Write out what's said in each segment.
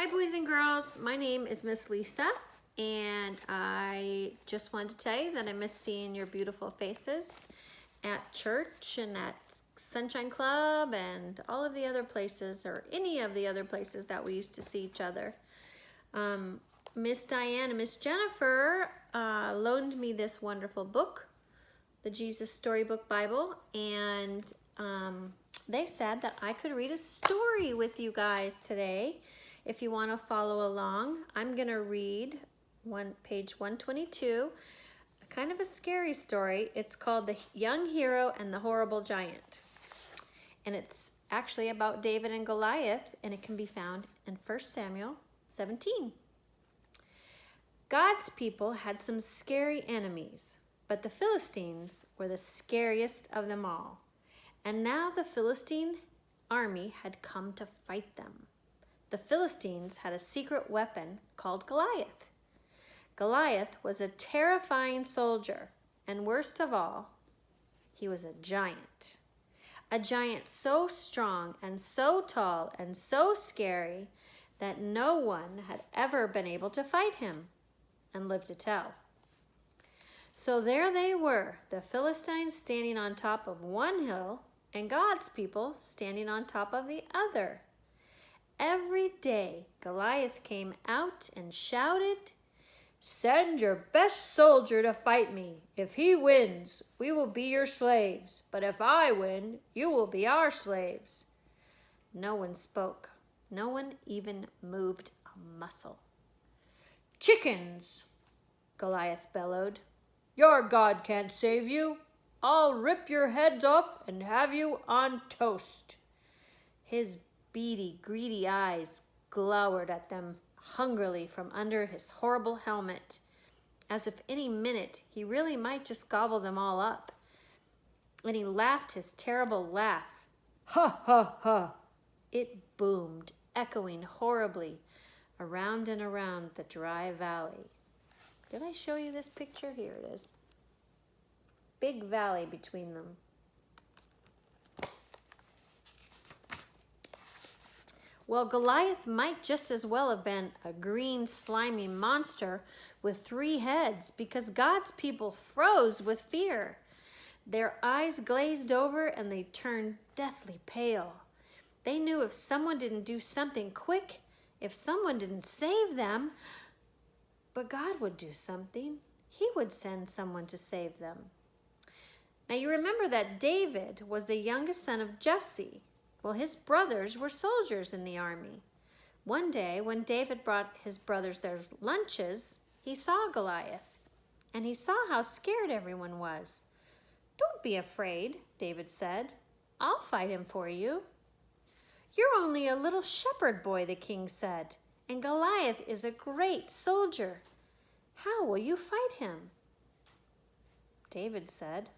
Hi boys and girls, my name is Miss Lisa and I just wanted to tell you that I miss seeing your beautiful faces at church and at Sunshine Club and all of the other places, or any of the other places that we used to see each other. Miss Diane and Miss Jennifer loaned me this wonderful book, the Jesus Storybook Bible, and they said that I could read a story with you guys today. If you want to follow along, I'm going to read page 122, kind of a scary story. It's called The Young Hero and the Horrible Giant. And it's actually about David and Goliath, and it can be found in 1 Samuel 17. God's people had some scary enemies, but the Philistines were the scariest of them all. And now the Philistine army had come to fight them. The Philistines had a secret weapon called Goliath. Goliath was a terrifying soldier, and worst of all, he was a giant. A giant so strong and so tall and so scary that no one had ever been able to fight him and live to tell. So there they were, the Philistines standing on top of one hill and God's people standing on top of the other. Every day, Goliath came out and shouted, "Send your best soldier to fight me. If he wins, we will be your slaves. But if I win, you will be our slaves." No one spoke. No one even moved a muscle. "Chickens!" Goliath bellowed. "Your God can't save you. I'll rip your heads off and have you on toast." His beady, greedy eyes glowered at them hungrily from under his horrible helmet, as if any minute he really might just gobble them all up. And he laughed his terrible laugh. Ha, ha, ha! It boomed, echoing horribly around and around the dry valley. Did I show you this picture? Here it is. Big valley between them. Well, Goliath might just as well have been a green, slimy monster with 3 heads, because God's people froze with fear. Their eyes glazed over and they turned deathly pale. They knew if someone didn't do something quick, if someone didn't save them, but God would do something. He would send someone to save them. Now you remember that David was the youngest son of Jesse. Well, his brothers were soldiers in the army. One day, when David brought his brothers their lunches, he saw Goliath, and he saw how scared everyone was. "Don't be afraid," David said. "I'll fight him for you." "You're only a little shepherd boy," the king said, "and Goliath is a great soldier. How will you fight him?" David said,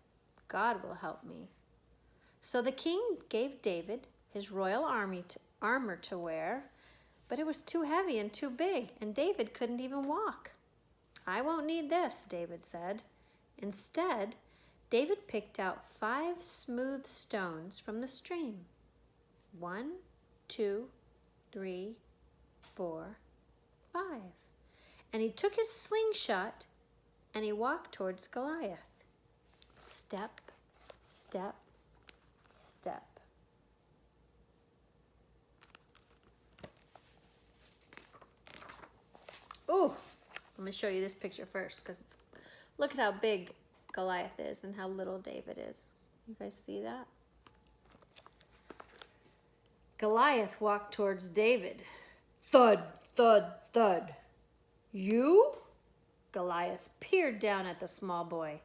"God will help me." So the king gave David his royal armor to wear, but it was too heavy and too big, and David couldn't even walk. "I won't need this," David said. Instead, David picked out 5 smooth stones from the stream. 1, 2, 3, 4, 5. And he took his slingshot and he walked towards Goliath. Step, step, step. Ooh, I'm going to show you this picture first, because look at how big Goliath is and how little David is. You guys see that? Goliath walked towards David. Thud, thud, thud. "You?" Goliath peered down at the small boy.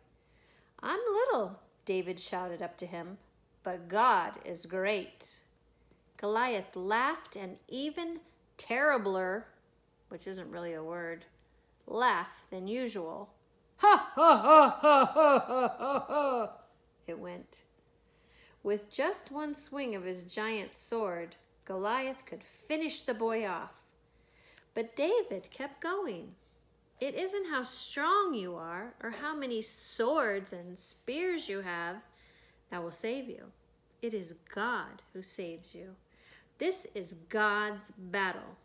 "I'm little," David shouted up to him, "but God is great." Goliath laughed an even terribler, which isn't really a word, laugh than usual. "Ha, ha, ha, ha, ha, ha, ha, ha," it went. With just one swing of his giant sword, Goliath could finish the boy off. But David kept going. It isn't how strong you are or how many swords and spears you have that will save you. It is God who saves you. This is God's battle.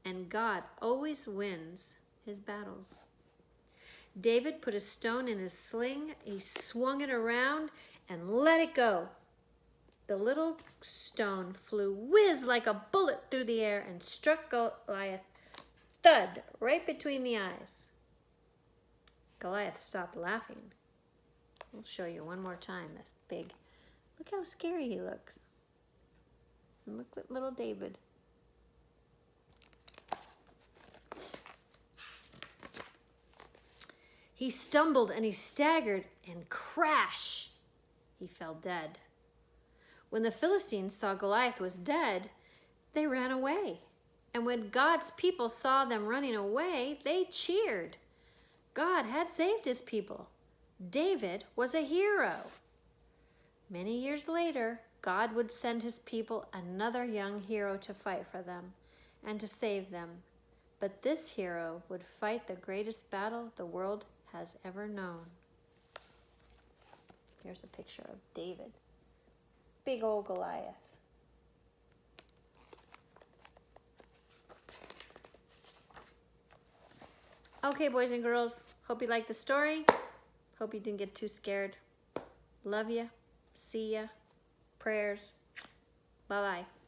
and God always wins his battles. David put a stone in his sling, he swung it around and let it go. The little stone flew whiz like a bullet through the air and struck Goliath thud right between the eyes. Goliath stopped laughing. We'll show you one more time. That's big. Look how scary he looks. And look at little David. He stumbled and he staggered, and crash, he fell dead. When the Philistines saw Goliath was dead, they ran away. And when God's people saw them running away, they cheered. God had saved his people. David was a hero. Many years later, God would send his people another young hero to fight for them and to save them. But this hero would fight the greatest battle the world has ever known. Here's a picture of David. Big old Goliath. Okay, boys and girls, hope you liked the story. Hope you didn't get too scared. Love ya. See ya. Prayers. Bye-bye.